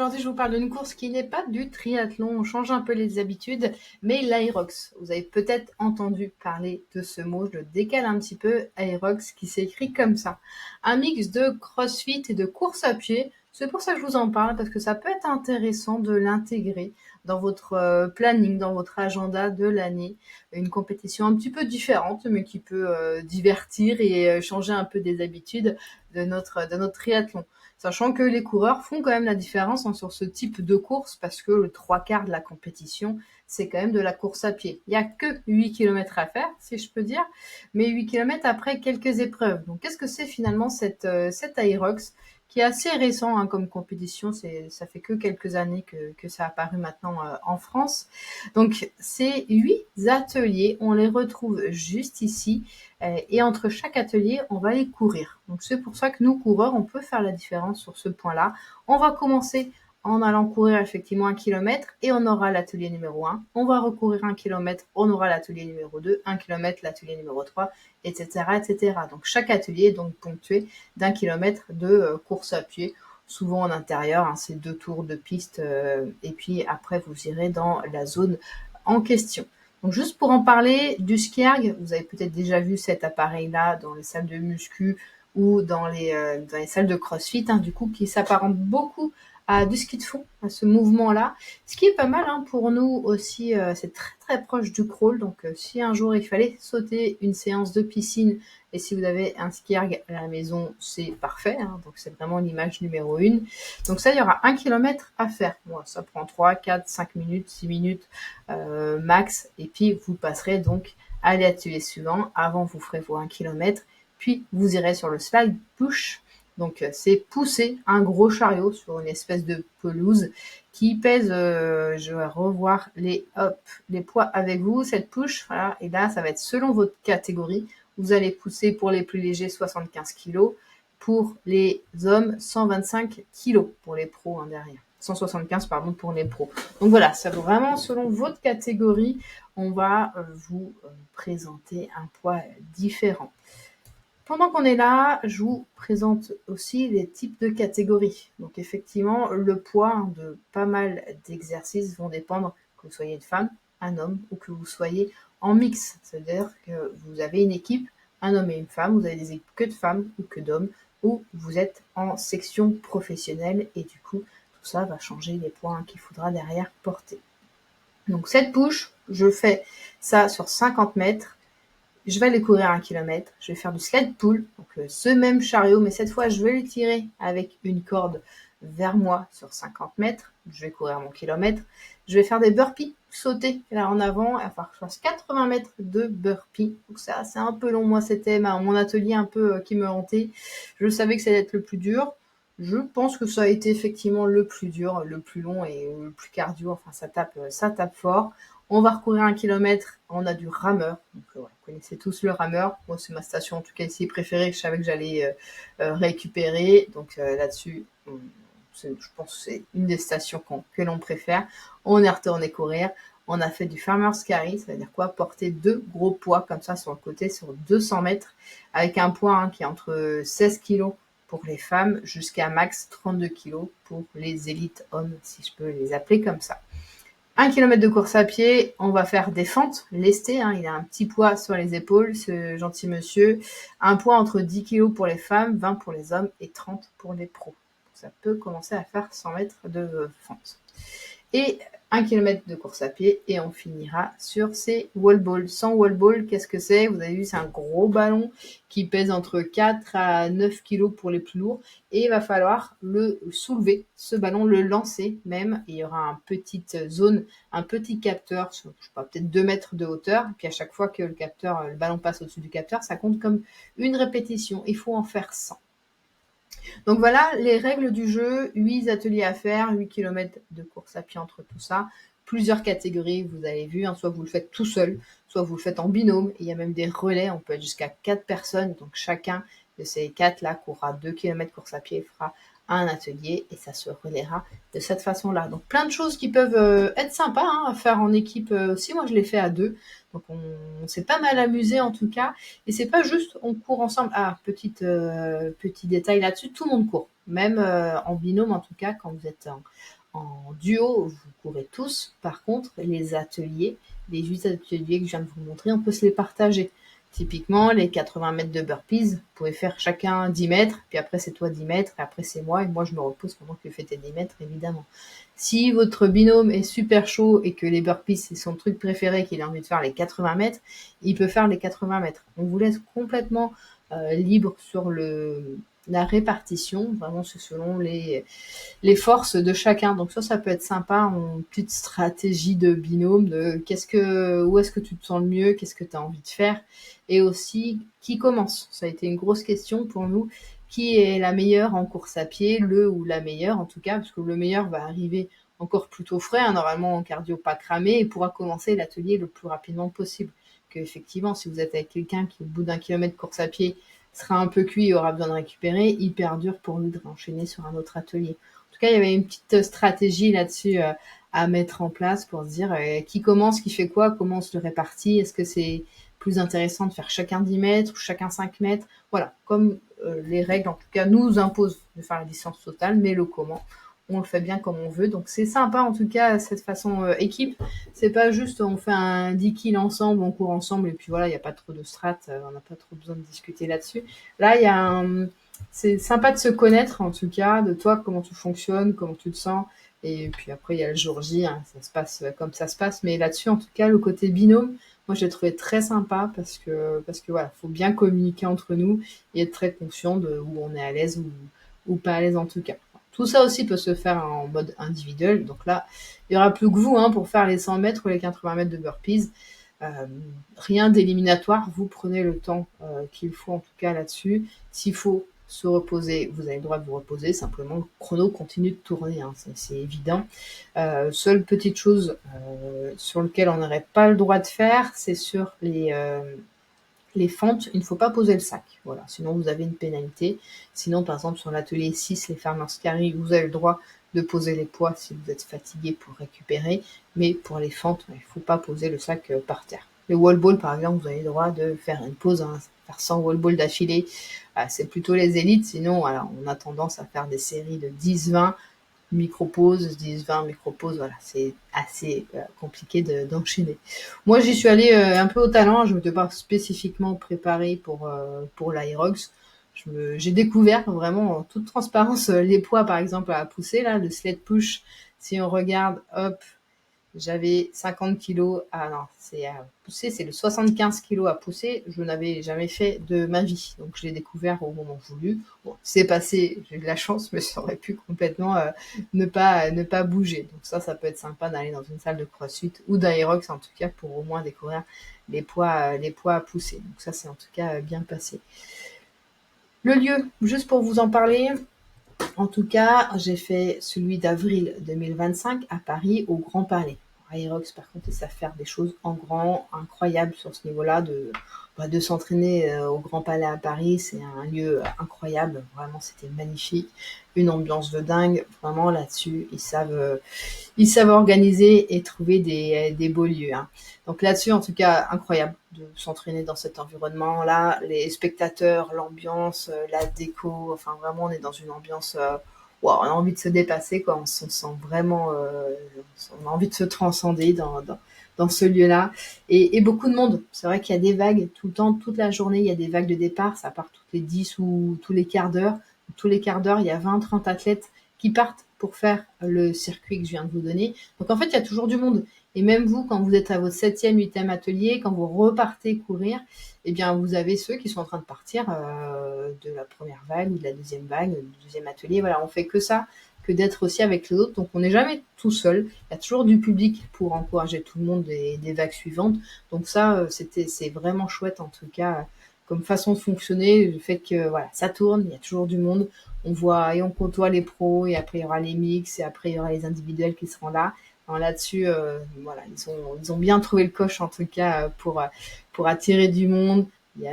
Aujourd'hui, je vous parle d'une course qui n'est pas du triathlon. On change un peu les habitudes, mais l'Aerox. Vous avez peut-être entendu parler de ce mot. Je le décale un petit peu. Aerox qui s'écrit comme ça. Un mix de crossfit et de course à pied. C'est pour ça que je vous en parle, parce que ça peut être intéressant de l'intégrer dans votre planning, dans votre agenda de l'année. Une compétition un petit peu différente, mais qui peut divertir et changer un peu des habitudes de notre triathlon. Sachant que les coureurs font quand même la différence sur ce type de course parce que le 3/4 de la compétition, c'est quand même de la course à pied. Il n'y a que 8 kilomètres à faire, si je peux dire, mais 8 kilomètres après quelques épreuves. Donc, qu'est-ce que c'est finalement cette Aerox qui est assez récent comme compétition, ça fait que quelques années que ça a apparu maintenant en France. Donc, ces 8 ateliers, on les retrouve juste ici. Et entre chaque atelier, on va les courir. Donc c'est pour ça que nous, coureurs, on peut faire la différence sur ce point-là. On va commencer en allant courir effectivement 1 kilomètre et on aura l'atelier numéro 1. On va recourir 1 kilomètre, on aura l'atelier numéro 2, 1 kilomètre, l'atelier numéro 3, etc., etc. Donc chaque atelier est donc ponctué d'1 kilomètre de course à pied, souvent en intérieur, c'est 2 tours de piste et puis après vous irez dans la zone en question. Donc juste pour en parler du skierg, vous avez peut-être déjà vu cet appareil-là dans les salles de muscu ou dans les salles de crossfit, du coup, qui s'apparente beaucoup à du ski de fond, à ce mouvement-là. Ce qui est pas mal pour nous aussi, c'est très très proche du crawl. Donc si un jour il fallait sauter une séance de piscine et si vous avez un skierg à la maison, c'est parfait. Donc c'est vraiment l'image numéro 1. Donc ça, il y aura 1 kilomètre à faire. Bon, ça prend 3, 4, 5 minutes, 6 minutes max. Et puis vous passerez donc à l'atelier suivant. Avant, vous ferez vos 1 kilomètre. Puis vous irez sur le slide push. Donc c'est pousser un gros chariot sur une espèce de pelouse qui pèse, je vais revoir les poids avec vous, cette push, voilà, et là ça va être selon votre catégorie. Vous allez pousser pour les plus légers 75 kg, pour les hommes 125 kg pour les pros derrière. 175 pardon pour les pros. Donc voilà, ça vaut vraiment selon votre catégorie, on va vous présenter un poids différent. Pendant qu'on est là, je vous présente aussi les types de catégories. Donc effectivement, le poids de pas mal d'exercices vont dépendre que vous soyez une femme, un homme ou que vous soyez en mix. C'est-à-dire que vous avez une équipe, un homme et une femme, vous avez des équipes que de femmes ou que d'hommes, ou vous êtes en section professionnelle et du coup, tout ça va changer les poids qu'il faudra derrière porter. Donc cette push, je fais ça sur 50 mètres. Je vais aller courir 1 kilomètre, je vais faire du sled pull, donc ce même chariot, mais cette fois je vais le tirer avec une corde vers moi sur 50 mètres, je vais courir mon kilomètre, je vais faire des burpees, sauter là en avant, il va falloir que je fasse 80 mètres de burpees, donc ça c'est un peu long, moi c'était mon atelier un peu qui me hantait, je savais que ça allait être le plus dur, je pense que ça a été effectivement le plus dur, le plus long et le plus cardio, enfin ça tape fort. On va recourir 1 kilomètre, on a du rameur. Donc, vous connaissez tous le rameur. Moi, c'est ma station, en tout cas ici, préférée, que je savais que j'allais récupérer. Donc là-dessus, je pense que c'est une des stations que l'on préfère. On est retourné courir. On a fait du farmer's carry, ça veut dire quoi? Porter 2 gros poids comme ça sur le côté, sur 200 mètres, avec un poids qui est entre 16 kilos pour les femmes jusqu'à max 32 kilos pour les élites hommes, si je peux les appeler comme ça. 1 kilomètre de course à pied, on va faire des fentes lestées, il a un petit poids sur les épaules, ce gentil monsieur. Un poids entre 10 kg pour les femmes, 20 pour les hommes et 30 pour les pros. Ça peut commencer à faire 100 mètres de fente. Et 1 kilomètre de course à pied et on finira sur ces wall balls. Sans wall ball, qu'est-ce que c'est? Vous avez vu, c'est un gros ballon qui pèse entre 4 à 9 kilos pour les plus lourds et il va falloir le soulever, ce ballon, le lancer même. Et il y aura une petite zone, un petit capteur, je sais pas, peut-être 2 mètres de hauteur. Et puis à chaque fois que le ballon passe au-dessus du capteur, ça compte comme une répétition. Il faut en faire 100. Donc voilà les règles du jeu, 8 ateliers à faire, 8 km de course à pied entre tout ça, plusieurs catégories, vous avez vu, soit vous le faites tout seul, soit vous le faites en binôme, il y a même des relais, on peut être jusqu'à 4 personnes, donc chacun de ces 4 là courra 2 km course à pied, fera à un atelier et ça se relaiera de cette façon-là. Donc plein de choses qui peuvent être sympas à faire en équipe aussi. Moi, je l'ai fait à 2. Donc on s'est pas mal amusé en tout cas. Et c'est pas juste on court ensemble. Ah, petit détail là-dessus, tout le monde court. Même en binôme en tout cas, quand vous êtes en duo, vous courez tous. Par contre, les ateliers, les 8 ateliers que je viens de vous montrer, on peut se les partager. Typiquement, les 80 mètres de burpees, vous pouvez faire chacun 10 mètres, puis après c'est toi 10 mètres, et après c'est moi, et moi je me repose pendant que tu fais tes 10 mètres, évidemment. Si votre binôme est super chaud et que les burpees c'est son truc préféré, qu'il a envie de faire les 80 mètres, il peut faire les 80 mètres. On vous laisse complètement libre sur la répartition, vraiment c'est selon les forces de chacun. Donc ça peut être sympa, une petite stratégie de binôme, de où est-ce que tu te sens le mieux, qu'est-ce que tu as envie de faire, et aussi qui commence. Ça a été une grosse question pour nous. Qui est la meilleure en course à pied, le ou la meilleure en tout cas, parce que le meilleur va arriver encore plutôt frais, normalement en cardio pas cramé, et pourra commencer l'atelier le plus rapidement possible. Que effectivement, si vous êtes avec quelqu'un qui au bout d'un kilomètre course à pied sera un peu cuit et aura besoin de récupérer, hyper dur pour lui de enchaîner sur un autre atelier. En tout cas, il y avait une petite stratégie là-dessus à mettre en place pour se dire qui commence, qui fait quoi, comment on se le répartit, est-ce que c'est plus intéressant de faire chacun 10 mètres ou chacun 5 mètres. Voilà, comme les règles en tout cas nous imposent de faire la distance totale, mais le comment, on le fait bien comme on veut. Donc c'est sympa en tout cas cette façon équipe. C'est pas juste on fait un 10 kills ensemble, on court ensemble et puis voilà, il n'y a pas trop de strat, on n'a pas trop besoin de discuter là-dessus. Là, il y a c'est sympa de se connaître en tout cas, de toi, comment tu fonctionnes, comment tu te sens. Et puis après, il y a le jour J, hein, ça se passe comme ça se passe. Mais là-dessus, en tout cas, le côté binôme, moi, je l'ai trouvé très sympa parce que voilà, faut bien communiquer entre nous et être très conscient de où on est à l'aise ou pas à l'aise en tout cas. Tout ça aussi peut se faire en mode individuel. Donc là, il y aura plus que vous pour faire les 100 mètres ou les 80 mètres de burpees. Rien d'éliminatoire. Vous prenez le temps qu'il faut en tout cas là-dessus. S'il faut se reposer, vous avez le droit de vous reposer. Simplement, le chrono continue de tourner. C'est évident. Seule petite chose sur laquelle on n'aurait pas le droit de faire, c'est sur les fentes, il ne faut pas poser le sac. Voilà, sinon vous avez une pénalité. Sinon, par exemple, sur l'atelier 6, les farmers carry, vous avez le droit de poser les poids si vous êtes fatigué pour récupérer. Mais pour les fentes, il ne faut pas poser le sac par terre. Les wall balls, par exemple, vous avez le droit de faire une pause, faire 100 wall balls d'affilée. C'est plutôt les élites. Sinon, voilà, on a tendance à faire des séries de 10-20 micro-pause, 10-20 micro-pauses, voilà, c'est assez compliqué d'enchaîner. Moi, j'y suis allée un peu au talent, je ne m'étais pas spécifiquement préparée pour l'Aerox. J'ai découvert vraiment en toute transparence les poids, par exemple, à pousser, là, le sled push. Si on regarde, hop, j'avais 50 kilos non, c'est à pousser, c'est le 75 kilos à pousser. Je n'avais jamais fait de ma vie. Donc, je l'ai découvert au moment voulu. Bon, c'est passé, j'ai eu de la chance, mais ça aurait pu complètement ne pas bouger. Donc ça peut être sympa d'aller dans une salle de CrossFit ou d'Aerox, en tout cas, pour au moins découvrir les poids à pousser. Donc ça, c'est en tout cas bien passé. Le lieu, juste pour vous en parler, en tout cas, j'ai fait celui d'avril 2025 à Paris, au Grand Palais. Aerox, par contre, ils savent faire des choses en grand, incroyables sur ce niveau-là, de s'entraîner au Grand Palais à Paris. C'est un lieu incroyable, vraiment, c'était magnifique. Une ambiance de dingue, vraiment là-dessus, ils savent organiser et trouver des beaux lieux. Donc là-dessus, en tout cas, incroyable de s'entraîner dans cet environnement-là. Les spectateurs, l'ambiance, la déco, enfin vraiment, on est dans une ambiance wow, on a envie de se dépasser, quoi. On se sent vraiment, on a envie de se transcender dans ce lieu-là. Et beaucoup de monde. C'est vrai qu'il y a des vagues tout le temps, toute la journée, il y a des vagues de départ. Ça part toutes les 10 ou tous les quarts d'heure. Tous les quarts d'heure, il y a 20-30 athlètes qui partent pour faire le circuit que je viens de vous donner. Donc en fait, il y a toujours du monde. Et même vous, quand vous êtes à votre 7e, 8e atelier, quand vous repartez courir, eh bien, vous avez ceux qui sont en train de partir de la première vague ou de la deuxième vague, du deuxième atelier. Voilà, on fait que ça, que d'être aussi avec les autres. Donc, on n'est jamais tout seul. Il y a toujours du public pour encourager tout le monde des vagues suivantes. Donc ça, c'est vraiment chouette en tout cas comme façon de fonctionner. Le fait que voilà, ça tourne, il y a toujours du monde. On voit et on côtoie les pros et après il y aura les mix et après il y aura les individuels qui seront là. Là-dessus, voilà, ils ont bien trouvé le coche en tout cas pour attirer du monde. Il y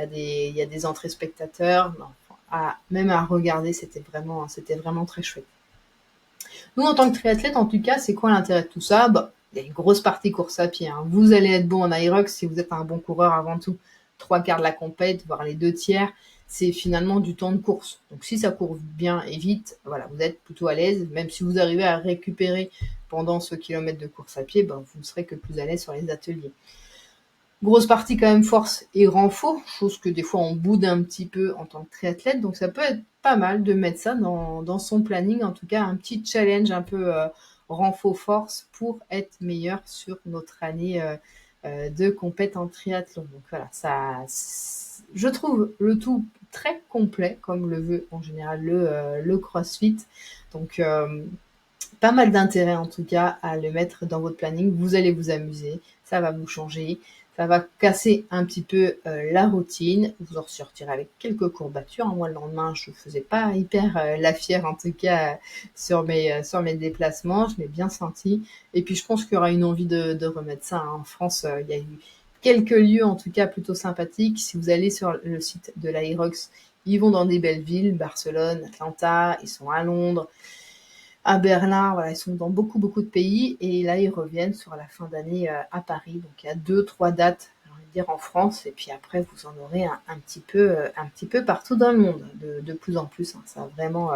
a des entrées spectateurs. même à regarder, c'était vraiment très chouette. Nous, en tant que triathlète, en tout cas, c'est quoi l'intérêt de tout ça? Bah, il y a une grosse partie course à pied, hein. Vous allez être bon en Aerox si vous êtes un bon coureur avant tout. 3/4 de la compète, voire les 2/3, c'est finalement du temps de course. Donc si ça court bien et vite, voilà, vous êtes plutôt à l'aise. Même si vous arrivez à récupérer pendant ce kilomètre de course à pied, ben, vous ne serez que plus à l'aise sur les ateliers. Grosse partie quand même force et renfort, chose que des fois on boude un petit peu en tant que triathlète, donc ça peut être pas mal de mettre ça dans son planning, en tout cas un petit challenge un peu renfort force pour être meilleur sur notre année de compète en triathlon. Donc voilà, je trouve le tout très complet, comme le veut en général le CrossFit. Donc pas mal d'intérêt en tout cas à le mettre dans votre planning. Vous allez vous amuser, ça va vous changer, ça va casser un petit peu la routine. Vous en ressortirez avec quelques courbatures. Moi, le lendemain, je ne faisais pas hyper la fière en tout cas sur mes déplacements. Je l'ai bien senti. Et puis, je pense qu'il y aura une envie de remettre ça, hein. En France, il y a eu quelques lieux en tout cas plutôt sympathiques. Si vous allez sur le site de l'Aerox, ils vont dans des belles villes, Barcelone, Atlanta, ils sont à Londres, à Berlin, voilà, ils sont dans beaucoup, beaucoup de pays. Et là, ils reviennent sur la fin d'année à Paris. Donc, il y a 2, 3 dates, j'ai envie de dire, en France. Et puis après, vous en aurez un petit peu partout dans le monde, de plus en plus, hein. Ça vraiment,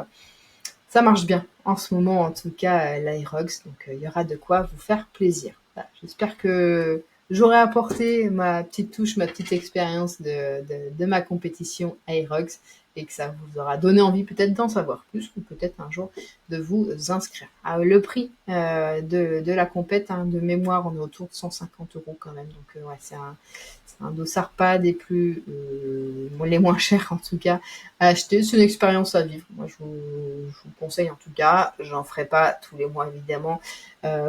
ça marche bien en ce moment, en tout cas, l'Aerox. Donc, il y aura de quoi vous faire plaisir. Voilà, j'espère que j'aurai apporté ma petite touche, ma petite expérience de ma compétition Aerox et que ça vous aura donné envie peut-être d'en savoir plus ou peut-être un jour de vous inscrire. Le prix de la compète, hein, de mémoire, on est autour de 150 € quand même. Donc ouais, c'est un dossard pas des plus les moins chers en tout cas à acheter. C'est une expérience à vivre. Moi, je vous conseille en tout cas. J'en ferai pas tous les mois évidemment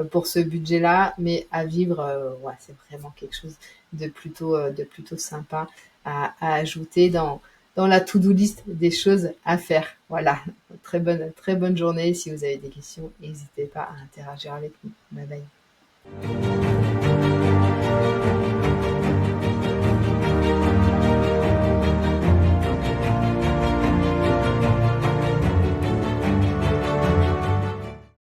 pour ce budget-là, mais à vivre, ouais, c'est vraiment quelque chose de plutôt sympa à ajouter dans la to-do list des choses à faire. Voilà, très bonne journée. Si vous avez des questions, n'hésitez pas à interagir avec nous. Bye bye.